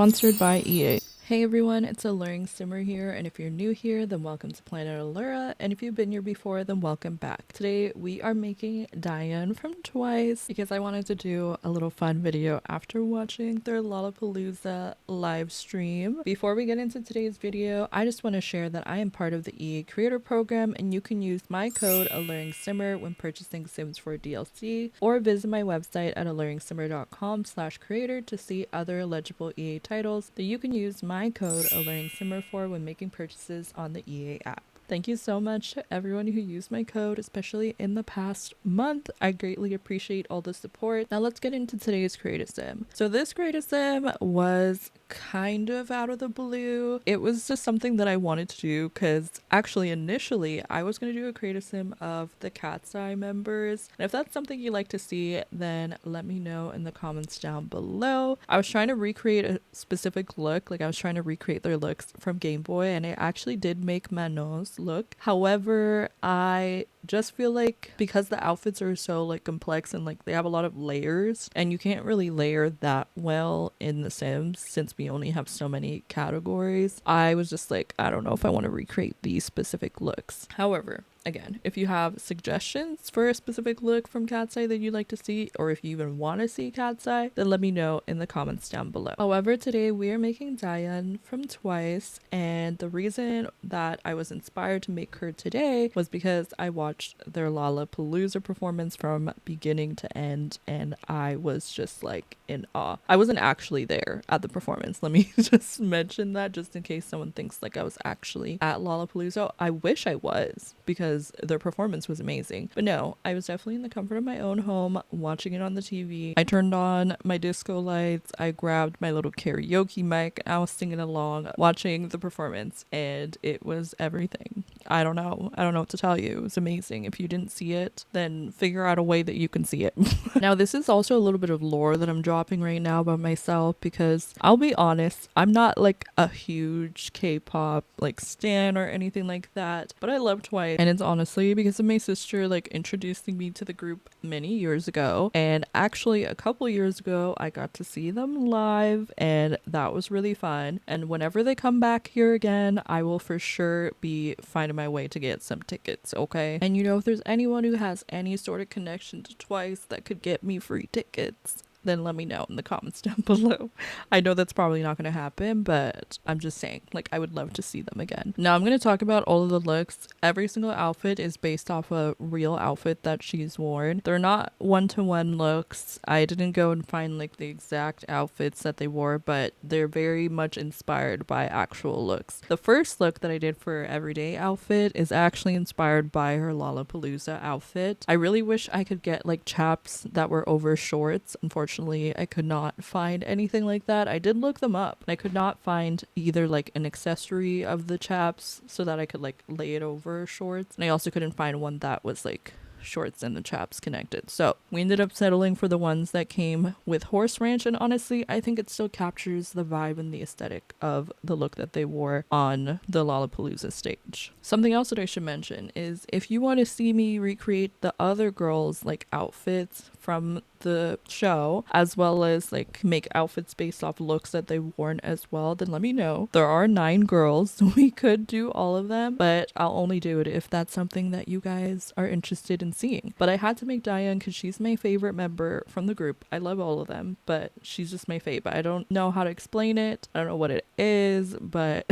Sponsored by EA. Hey everyone, it's AlluringSimmer here, and if you're new here, then welcome to Planet Allura, and if you've been here before, then welcome back. Today, we are making DAHYUN from Twice, because I wanted to do a little fun video after watching their Lollapalooza live stream. Before we get into today's video, I just want to share that I am part of the EA Creator Program, and you can use my code AlluringSimmer when purchasing Sims 4 DLC, or visit my website at AlluringSimmer.com/creator to see other eligible EA titles that you can use my code AlluringSimmer for when making purchases on the EA app. Thank you so much to everyone who used my code, especially in the past month. I greatly appreciate all the support. Now let's get into today's Create a Sim. So this Create a Sim was kind of out of the blue. It was just something that I wanted to do because actually initially I was going to do a Create a Sim of the Cat's Eye members. And if that's something you like to see, then let me know in the comments down below. I was trying to recreate a specific look, like I was trying to recreate their looks from Game Boy, and I actually did make Manon's look. However, I just feel like because the outfits are so like complex and like they have a lot of layers, and you can't really layer that well in The Sims since we only have so many categories, I was just like, I don't know if I want to recreate these specific looks. However, again, if you have suggestions for a specific look from Cat's Eye that you'd like to see, or if you even want to see Cat's Eye, then let me know in the comments down below. However, today we are making DAHYUN from Twice, and the reason that I was inspired to make her today was because I watched their Lollapalooza performance from beginning to end, and I was just like in awe. I wasn't actually there at the performance. Let me just mention that just in case someone thinks like I was actually at Lollapalooza. I wish I was, because their performance was amazing. But no, I was definitely in the comfort of my own home watching it on the TV. I turned on my disco lights, I grabbed my little karaoke mic, and I was singing along watching the performance, and it was everything. I don't know what to tell you. It was amazing. If you didn't see it, then figure out a way that you can see it. Now this is also a little bit of lore that I'm dropping right now about myself, because I'll be honest, I'm not like a huge K-pop like stan or anything like that, but I love Twice. And it's honestly because of my sister like introducing me to the group many years ago. And actually a couple years ago I got to see them live, and that was really fun. And whenever they come back here again, I will for sure be finding my way to get some tickets, okay? And you know, if there's anyone who has any sort of connection to Twice that could get me free tickets, then let me know in the comments down below. I know that's probably not going to happen, but I'm just saying, like, I would love to see them again. Now I'm going to talk about all of the looks. Every single outfit is based off a real outfit that she's worn. They're not one-to-one looks. I didn't go and find like the exact outfits that they wore, but they're very much inspired by actual looks. The first look that I did for her everyday outfit is actually inspired by her Lollapalooza outfit. I really wish I could get like chaps that were over shorts. Unfortunately, I could not find anything like that. I did look them up, and I could not find either like an accessory of the chaps so that I could like lay it over shorts, and I also couldn't find one that was like shorts and the chaps connected. So we ended up settling for the ones that came with Horse Ranch, and honestly I think it still captures the vibe and the aesthetic of the look that they wore on the Lollapalooza stage. Something else that I should mention is if you want to see me recreate the other girls like outfits from the show, as well as like make outfits based off looks that they've worn as well, then let me know. There are 9 girls, so we could do all of them, but I'll only do it if that's something that you guys are interested in seeing. But I had to make DAHYUN because she's my favorite member from the group. I love all of them, but she's just my favorite. I don't know how to explain it. I don't know what it is, but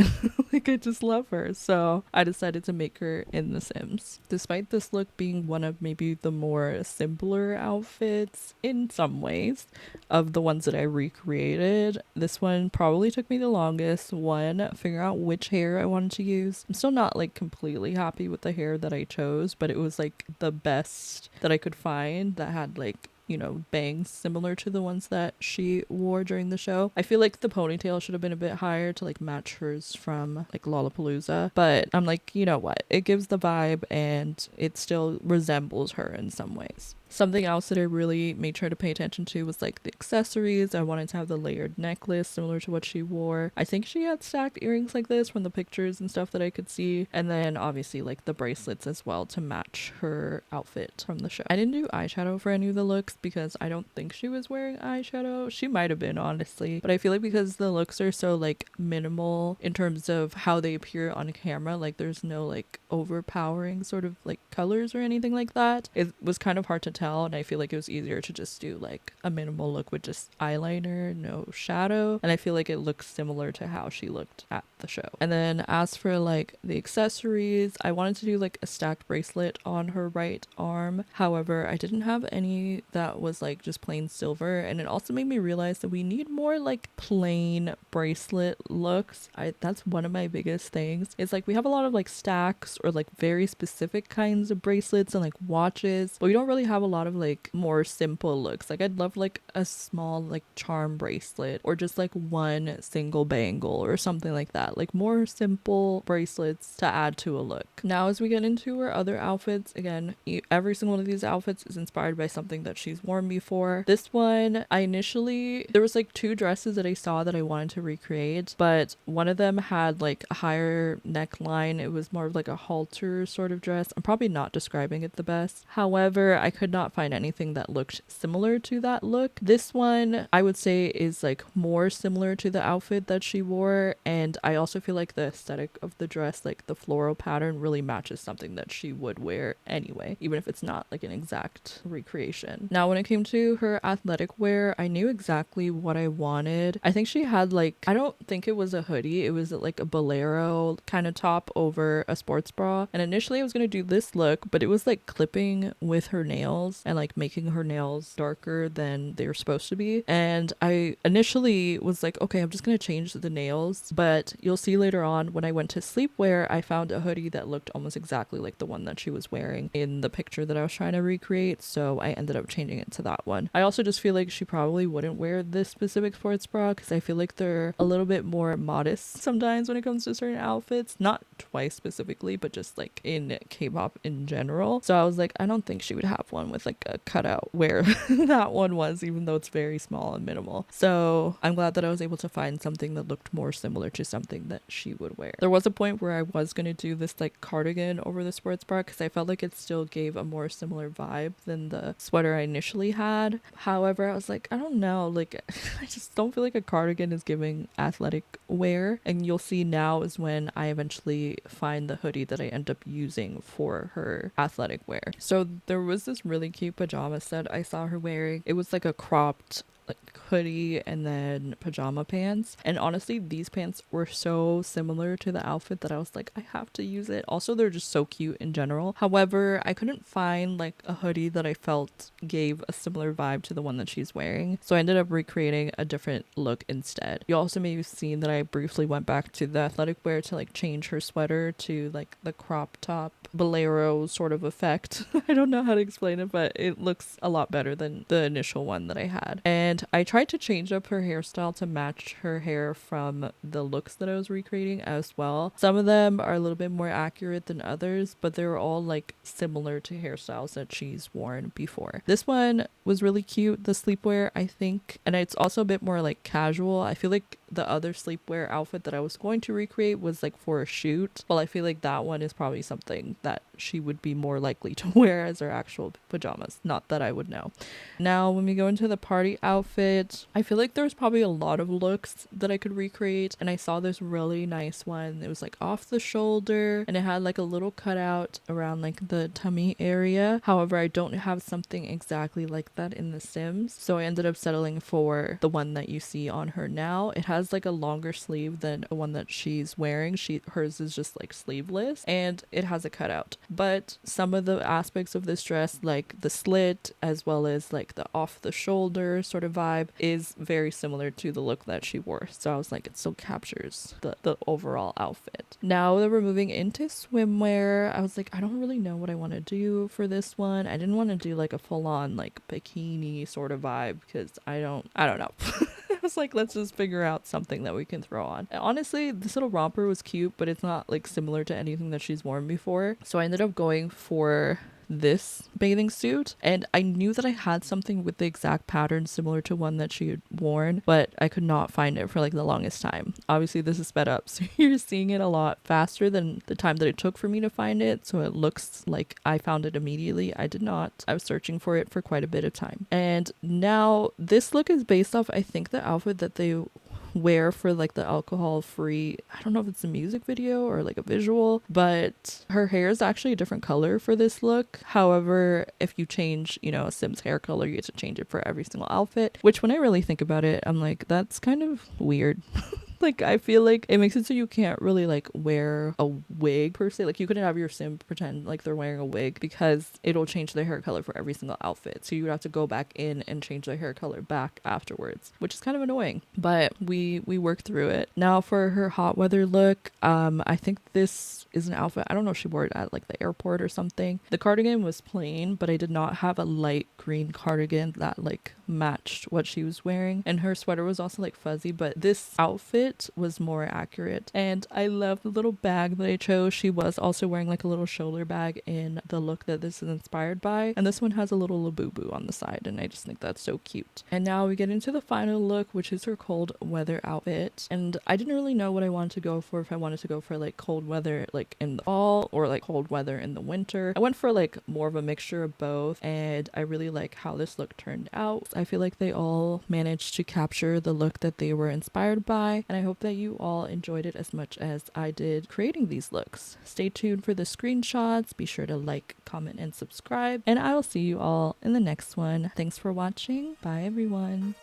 like I just love her, so I decided to make her in The Sims. Despite this look being one of maybe the more simpler outfits in some ways of the ones that I recreated, this one probably took me the longest. One, figure out which hair I wanted to use. I'm still not like completely happy with the hair that I chose, but it was like the best that I could find that had like, you know, bangs similar to the ones that she wore during the show. I feel like the ponytail should have been a bit higher to like match hers from like Lollapalooza, but I'm like, you know what, it gives the vibe and it still resembles her in some ways. Something else that I really made sure to pay attention to was like the accessories. I wanted to have the layered necklace similar to what she wore. I think she had stacked earrings like this from the pictures and stuff that I could see. And then obviously like the bracelets as well to match her outfit from the show. I didn't do eyeshadow for any of the looks because I don't think she was wearing eyeshadow. She might have been, honestly, but I feel like because the looks are so like minimal in terms of how they appear on camera, like there's no like overpowering sort of like colors or anything like that, it was kind of hard to tell, and I feel like it was easier to just do like a minimal look with just eyeliner, no shadow, and I feel like it looks similar to how she looked at the show. And then as for like the accessories, I wanted to do like a stacked bracelet on her right arm. However, I didn't have any that was like just plain silver, and it also made me realize that we need more like plain bracelet looks. That's one of my biggest things. It's like we have a lot of like stacks or like very specific kinds of bracelets and like watches, but we don't really have a lot of like more simple looks. Like I'd love like a small like charm bracelet or just like one single bangle or something like that, like more simple bracelets to add to a look. Now as we get into her other outfits, again, every single one of these outfits is inspired by something that she's worn before. This one, there was like two dresses that I saw that I wanted to recreate, but one of them had like a higher neckline. It was more of like a halter sort of dress. I'm probably not describing it the best. However, I could not find anything that looked similar to that look. This one I would say is like more similar to the outfit that she wore, and I also feel like the aesthetic of the dress, like the floral pattern, really matches something that she would wear anyway, even if it's not like an exact recreation. Now when it came to her athletic wear, I knew exactly what I wanted. I think she had like, I don't think it was a hoodie, it was like a bolero kind of top over a sports bra, and initially I was going to do this look, but it was like clipping with her nails and like making her nails darker than they were supposed to be, and I initially was like, okay, I'm just going to change the nails, but you'll see later on when I went to sleepwear, I found a hoodie that looked almost exactly like the one that she was wearing in the picture that I was trying to recreate, so I ended up changing it to that one. I also just feel like she probably wouldn't wear this specific sports bra because I feel like they're a little bit more modest sometimes when it comes to certain outfits, not Twice specifically, but just like in K-pop in general. So I was like, I don't think she would have one with like a cutout where that one was, even though it's very small and minimal. So I'm glad that I was able to find something that looked more similar to something that she would wear. There was a point where I was going to do this like cardigan over the sports bra because I felt like it still gave a more similar vibe than the sweater I initially had. However, I was like, I don't know, like I just don't feel like a cardigan is giving athletic wear, and you'll see now is when I eventually find the hoodie that I end up using for her athletic wear. So there was this really cute pajama set I saw her wearing. It was like a cropped like hoodie and then pajama pants, and honestly these pants were so similar to the outfit that I was like, I have to use it. Also, they're just so cute in general. However, I couldn't find like a hoodie that I felt gave a similar vibe to the one that she's wearing, so I ended up recreating a different look instead. You also may have seen that I briefly went back to the athletic wear to like change her sweater to like the crop top bolero sort of effect. I don't know how to explain it, but it looks a lot better than the initial one that I had. And I tried to change up her hairstyle to match her hair from the looks that I was recreating as well. Some of them are a little bit more accurate than others, but they're all like similar to hairstyles that she's worn before. This one was really cute, the sleepwear, I think, and it's also a bit more like casual. I feel like the other sleepwear outfit that I was going to recreate was like for a shoot. Well, I feel like that one is probably something that she would be more likely to wear as her actual pajamas. Not that I would know. Now, when we go into the party outfit, I feel like there's probably a lot of looks that I could recreate, and I saw this really nice one. It was like off the shoulder, and it had like a little cutout around like the tummy area. However, I don't have something exactly like that in The Sims, so I ended up settling for the one that you see on her now. It has like a longer sleeve than the one that she's wearing. Hers is just like sleeveless, and it has a cutout. But some of the aspects of this dress, like the slit as well as like the off the shoulder sort of vibe, is very similar to the look that she wore. So I was like, it still captures the overall outfit. Now that we're moving into swimwear, I was like, I don't really know what I want to do for this one. I didn't want to do like a full-on like bikini sort of vibe because I don't know. I was like, let's just figure out something that we can throw on. And honestly, this little romper was cute, but it's not like similar to anything that she's worn before. So I ended up going for this bathing suit, and I knew that I had something with the exact pattern similar to one that she had worn, but I could not find it for like the longest time. Obviously this is sped up, so you're seeing it a lot faster than the time that it took for me to find it, so it looks like I found it immediately. I did not. I was searching for it for quite a bit of time. And now this look is based off, I think, the outfit that they wear for like the alcohol free, I don't know if it's a music video or like a visual, but her hair is actually a different color for this look. However, if you change, you know, a Sim's hair color, you get to change it for every single outfit, which when I really think about it, I'm like, that's kind of weird. Like, I feel like it makes it so you can't really like wear a wig per se. Like, you couldn't have your sim pretend like they're wearing a wig because it'll change their hair color for every single outfit. So you would have to go back in and change their hair color back afterwards, which is kind of annoying. But we worked through it. Now for her hot weather look, I think this is an outfit. I don't know if she wore it at like the airport or something. The cardigan was plain, but I did not have a light green cardigan that like matched what she was wearing. And her sweater was also like fuzzy, but this outfit was more accurate. And I love the little bag that I chose. She was also wearing like a little shoulder bag in the look that this is inspired by, and this one has a little Labubu on the side, and I just think that's so cute. And now we get into the final look, which is her cold weather outfit. And I didn't really know what I wanted to go for, if I wanted to go for like cold weather like in the fall or like cold weather in the winter. I went for like more of a mixture of both, and I really like how this look turned out. I feel like they all managed to capture the look that they were inspired by, and I hope that you all enjoyed it as much as I did creating these looks. Stay tuned for the screenshots. Be sure to like, comment, and subscribe, and I will see you all in the next one. Thanks for watching. Bye everyone.